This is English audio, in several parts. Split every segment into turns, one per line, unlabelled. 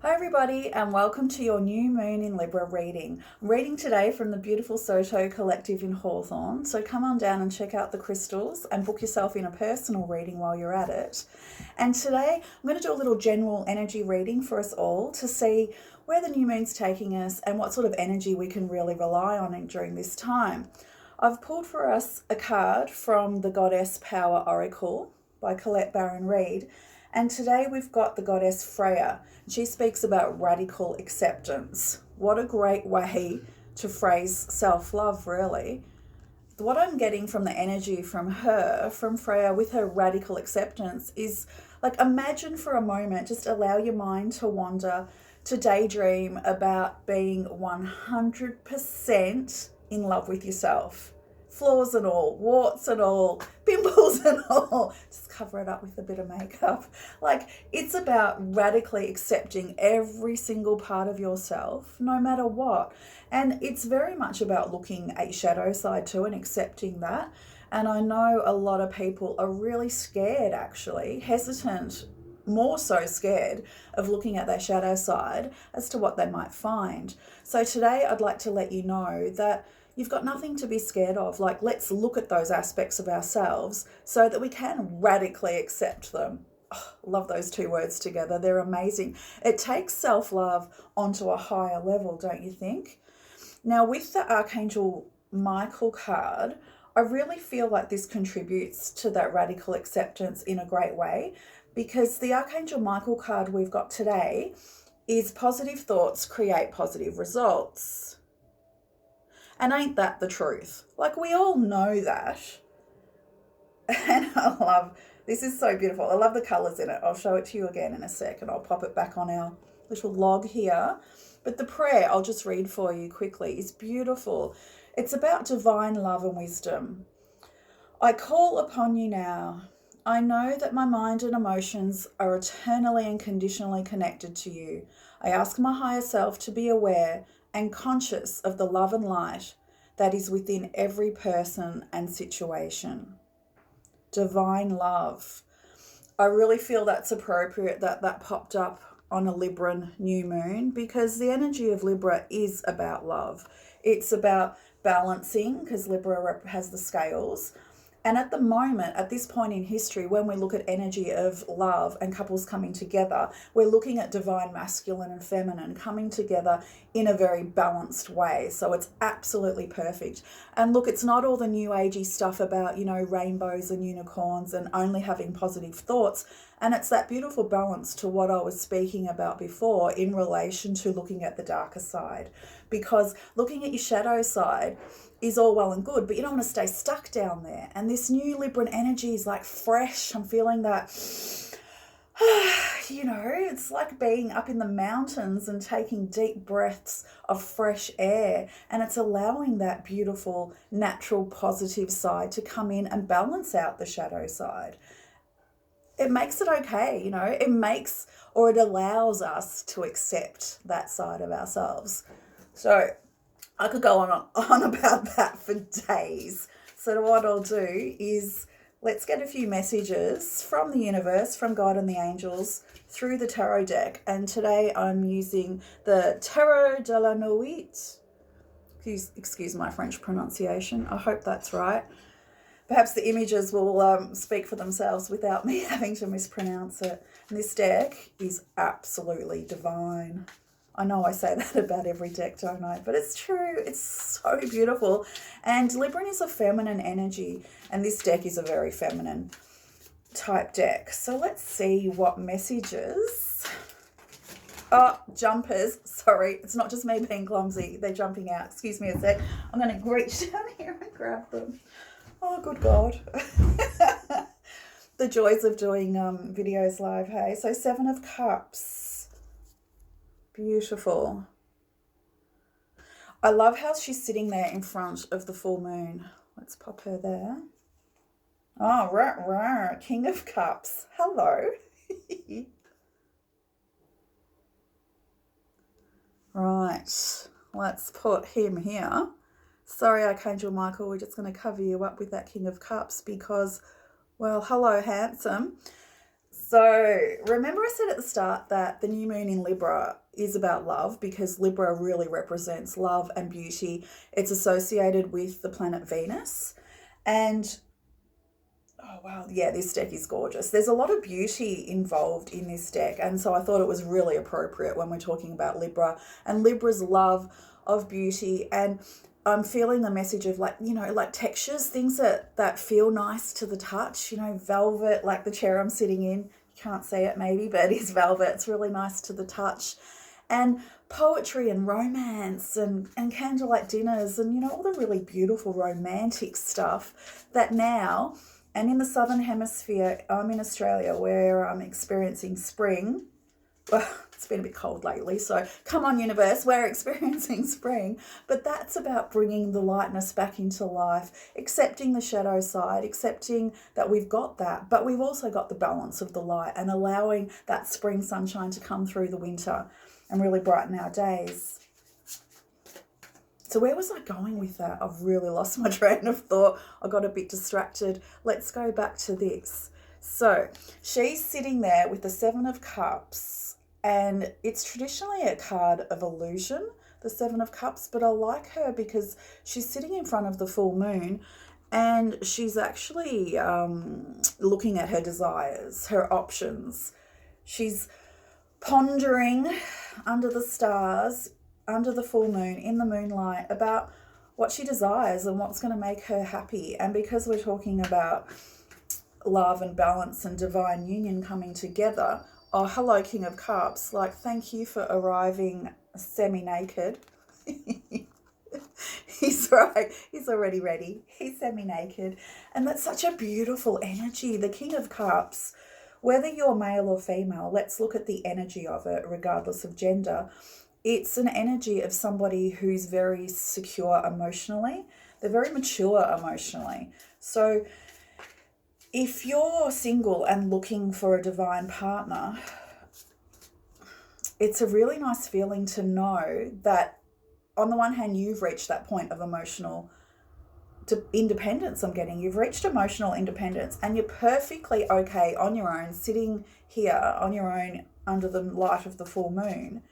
Hi everybody and welcome to your new moon in Libra reading. I'm reading today from the beautiful Soto Collective in Hawthorne, so come on down and check out the crystals and book yourself in a personal reading while you're at it. And today I'm going to do a little general energy reading for us all to see where the new moon's taking us and what sort of energy we can really rely on during this time. I've pulled for us a card from the Goddess Power Oracle by Colette Baron Reid. And today we've got the goddess Freya. She speaks about radical acceptance. What a great way to phrase self-love, really. What I'm getting from the energy from her, from Freya, with her radical acceptance is like, imagine for a moment, just allow your mind to wander, to daydream about being 100% in love with yourself. Flaws and all, warts and all, pimples and all. Just cover it up with a bit of makeup. Like, it's about radically accepting every single part of yourself, no matter what. And it's very much about looking at your shadow side too and accepting that. And I know a lot of people are really scared, actually, hesitant, more so scared of looking at their shadow side as to what they might find. So today I'd like to let you know that you've got nothing to be scared of. Like, let's look at those aspects of ourselves so that we can radically accept them. Oh, love those two words together. They're amazing. It takes self-love onto a higher level, don't you think? Now, with the Archangel Michael card, I really feel like this contributes to that radical acceptance in a great way, because the Archangel Michael card we've got today is positive thoughts create positive results. And ain't that the truth? Like, we all know that. And I love, this is so beautiful. I love the colours in it. I'll show it to you again in a sec and I'll pop it back on our little log here. But the prayer, I'll just read for you quickly, is beautiful. It's about divine love and wisdom. I call upon you now. I know that my mind and emotions are eternally and conditionally connected to you. I ask my higher self to be aware and conscious of the love and light that is within every person and situation. Divine love. I really feel that's appropriate that popped up on a Libran new moon, because the energy of Libra is about love. It's about balancing, because Libra has the scales. And at the moment, at this point in history, when we look at energy of love and couples coming together, we're looking at divine masculine and feminine coming together in a very balanced way. So it's absolutely perfect. And look, it's not all the new agey stuff about, rainbows and unicorns and only having positive thoughts. And it's that beautiful balance to what I was speaking about before in relation to looking at the darker side. Because looking at your shadow side is all well and good, but you don't want to stay stuck down there. And this new Libran energy is like fresh. I'm feeling that, it's like being up in the mountains and taking deep breaths of fresh air. And it's allowing that beautiful, natural, positive side to come in and balance out the shadow side. It makes it okay, it allows us to accept that side of ourselves. So I could go on about that for days. So what I'll do is, let's get a few messages from the universe, from God and the angels, through the tarot deck. And today I'm using the Tarot de la Nuit. Excuse my French pronunciation. I hope that's right. Perhaps the images will speak for themselves without me having to mispronounce it. And this deck is absolutely divine. I know I say that about every deck, don't I? But it's true. It's so beautiful. And Libran is a feminine energy, and this deck is a very feminine type deck. So let's see what messages. Oh, jumpers. Sorry, it's not just me being clumsy. They're jumping out. Excuse me a sec. I'm going to reach down here and grab them. Oh, good God. The joys of doing videos live, hey? So 7 of Cups. Beautiful. I love how she's sitting there in front of the full moon. Let's pop her there. Oh, right. King of Cups. Hello. Right. Let's put him here. Sorry, Archangel Michael, we're just going to cover you up with that King of Cups because, well, hello, handsome. So remember I said at the start that the new moon in Libra is about love, because Libra really represents love and beauty. It's associated with the planet Venus. And oh, wow. Yeah, this deck is gorgeous. There's a lot of beauty involved in this deck. And so I thought it was really appropriate when we're talking about Libra and Libra's love of beauty. And I'm feeling the message of, like, you know, like textures, things that feel nice to the touch, you know, velvet, like the chair I'm sitting in. You can't see it maybe, but it is velvet. It's really nice to the touch. And poetry and romance and candlelight dinners and, you know, all the really beautiful romantic stuff that now... And in the Southern Hemisphere, I'm in Australia, where I'm experiencing spring. Well, it's been a bit cold lately, so come on, universe, we're experiencing spring. But that's about bringing the lightness back into life, accepting the shadow side, accepting that we've got that, but we've also got the balance of the light, and allowing that spring sunshine to come through the winter and really brighten our days. So where was I going with that? I've really lost my train of thought. I got a bit distracted. Let's go back to this. So she's sitting there with the Seven of Cups, and it's traditionally a card of illusion, the Seven of Cups, but I like her because she's sitting in front of the full moon, and she's actually looking at her desires, her options. She's pondering under the stars, under the full moon, in the moonlight, about what she desires and what's going to make her happy. And because we're talking about love and balance and divine union coming together, oh, hello, King of Cups, like, thank you for arriving semi-naked. He's right, he's already ready, he's semi-naked. And that's such a beautiful energy, the King of Cups. Whether you're male or female, let's look at the energy of it, regardless of gender. It's an energy of somebody who's very secure emotionally. They're very mature emotionally. So if you're single and looking for a divine partner, it's a really nice feeling to know that, on the one hand, you've reached that point of emotional independence. You've reached emotional independence, and you're perfectly okay on your own, sitting here on your own under the light of the full moon.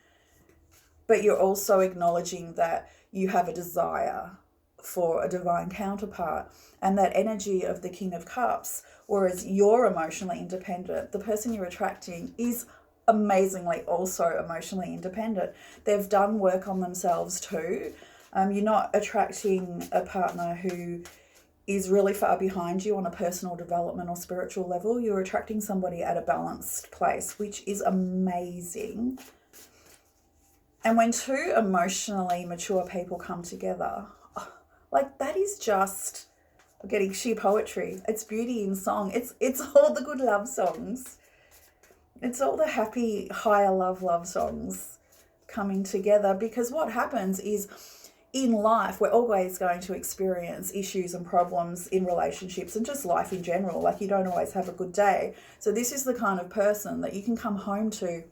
But you're also acknowledging that you have a desire for a divine counterpart, and that energy of the King of Cups, whereas you're emotionally independent, the person you're attracting is amazingly also emotionally independent. They've done work on themselves too. You're not attracting a partner who is really far behind you on a personal development or spiritual level. You're attracting somebody at a balanced place, which is amazing. And when two emotionally mature people come together, like, that is just getting sheer poetry. It's beauty in song. It's all the good love songs. It's all the happy, higher love songs coming together. Because what happens is, in life, we're always going to experience issues and problems in relationships and just life in general. Like, you don't always have a good day. So this is the kind of person that you can come home to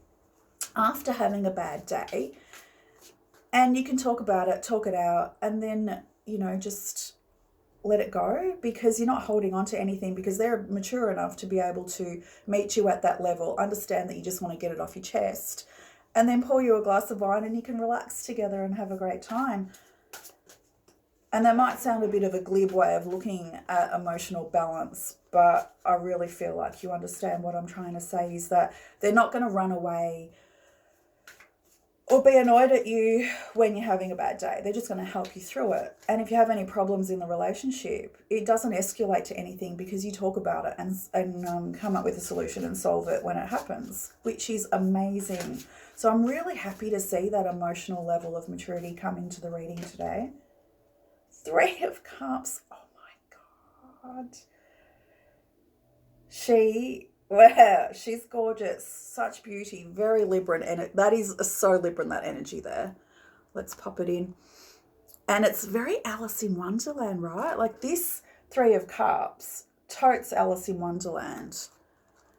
after having a bad day, and you can talk about it, talk it out, and then, you know, just let it go, because you're not holding on to anything, because they're mature enough to be able to meet you at that level, understand that you just want to get it off your chest, and then pour you a glass of wine and you can relax together and have a great time. And that might sound a bit of a glib way of looking at emotional balance, but I really feel like you understand what I'm trying to say, is that they're not going to run away or be annoyed at you when you're having a bad day. They're just going to help you through it. And if you have any problems in the relationship, it doesn't escalate to anything, because you talk about it and come up with a solution and solve it when it happens, which is amazing. So I'm really happy to see that emotional level of maturity come into the reading today. Three of Cups. Oh my God. Wow, she's gorgeous. Such beauty. Very Libran. And that is so Libran, that energy there. Let's pop it in. And it's very Alice in Wonderland, right? Like, this Three of Cups totes Alice in Wonderland.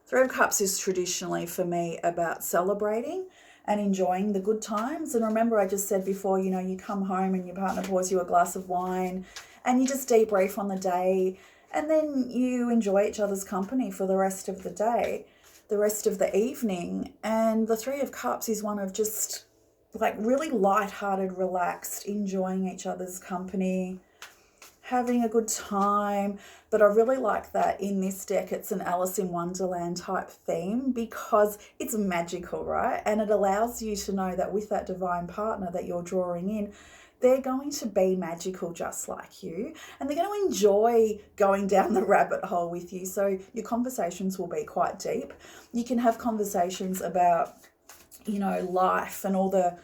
Three of Cups is traditionally, for me, about celebrating and enjoying the good times. And remember, I just said before, you know, you come home and your partner pours you a glass of wine and you just debrief on the day, and then you enjoy each other's company for the rest of the day. the rest of the evening. And the Three of Cups is one of just like really light-hearted, relaxed, enjoying each other's company, having a good time. But I really like that in this deck it's an Alice in Wonderland type theme, because it's magical, right? And it allows you to know that with that divine partner that you're drawing in, they're going to be magical just like you, and they're going to enjoy going down the rabbit hole with you. So your conversations will be quite deep. You can have conversations about, you know, life and all the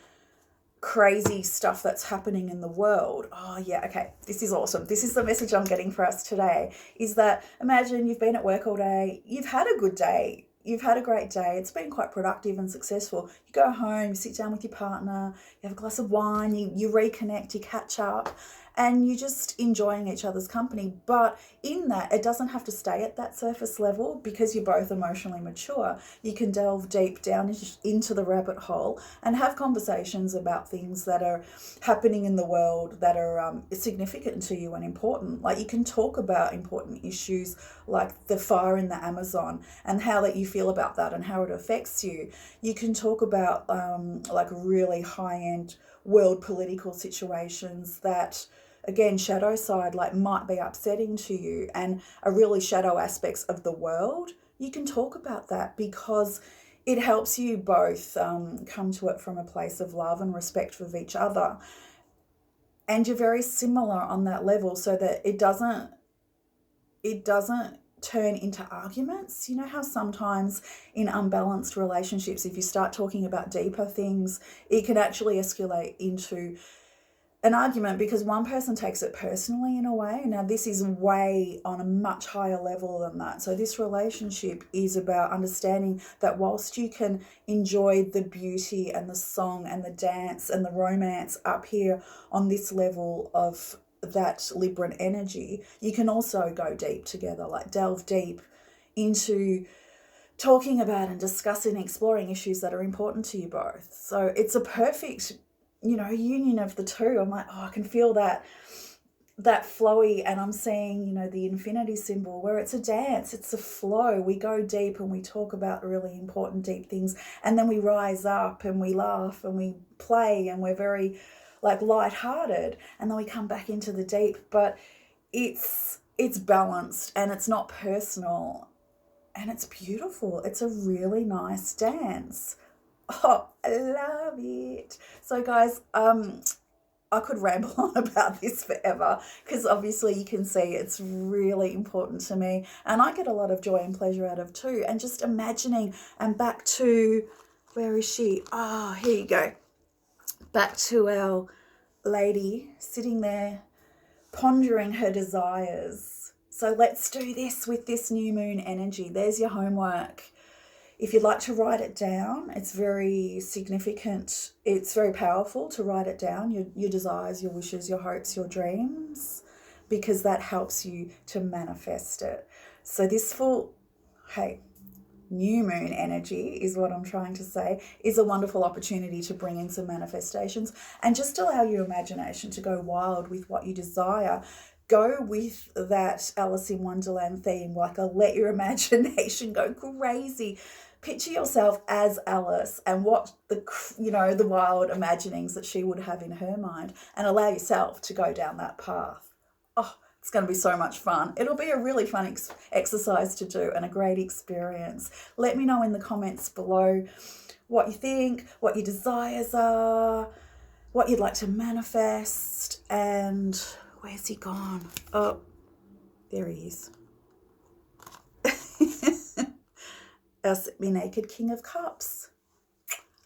crazy stuff that's happening in the world. Oh yeah, okay, this is awesome. This is the message I'm getting for us today, is that imagine you've been at work all day, you've had a good day, you've had a great day, it's been quite productive and successful. You go home, you sit down with your partner, you have a glass of wine, you reconnect, you catch up, and you're just enjoying each other's company. But in that, it doesn't have to stay at that surface level, because you're both emotionally mature. You can delve deep down into the rabbit hole and have conversations about things that are happening in the world that are significant to you and important. Like you can talk about important issues like the fire in the Amazon and how that you feel about that and how it affects you. You can talk about like really high-end world political situations that, again, shadow side, like might be upsetting to you and are really shadow aspects of the world. You can talk about that because it helps you both come to it from a place of love and respect for each other. And you're very similar on that level, so that it doesn't turn into arguments. You know how sometimes in unbalanced relationships, if you start talking about deeper things, it can actually escalate into an argument because one person takes it personally in a way. Now this is way on a much higher level than that. So this relationship is about understanding that whilst you can enjoy the beauty and the song and the dance and the romance up here on this level of that Libran energy, you can also go deep together, like delve deep into talking about and discussing and exploring issues that are important to you both. So it's a perfect, you know, union of the two. I'm like, oh, I can feel that flowy, and I'm seeing, you know, the infinity symbol where it's a dance, it's a flow. We go deep and we talk about really important deep things, and then we rise up and we laugh and we play and we're very like light-hearted, and then we come back into the deep. But it's balanced and it's not personal, and it's beautiful. It's a really nice dance. Oh, I love it. So guys, I could ramble on about this forever, because obviously you can see it's really important to me, and I get a lot of joy and pleasure out of too. And just imagining, and back to, where is she? Oh, here you go. Back to our lady sitting there pondering her desires. So let's do this with this new moon energy. There's your homework. If you'd like to write it down, it's very significant. It's very powerful to write it down, your desires, your wishes, your hopes, your dreams, because that helps you to manifest it. So this full, hey, new moon energy is what I'm trying to say, is a wonderful opportunity to bring in some manifestations and just allow your imagination to go wild with what you desire. Go with that Alice in Wonderland theme, like let your imagination go crazy. Picture yourself as Alice and what the wild imaginings that she would have in her mind, and allow yourself to go down that path. Oh, it's going to be so much fun. It'll be a really fun exercise to do and a great experience. Let me know in the comments below what you think, what your desires are, what you'd like to manifest, and where's he gone? Oh, there he is. Our Set Me Naked King of Cups.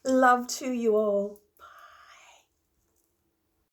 Love to you all.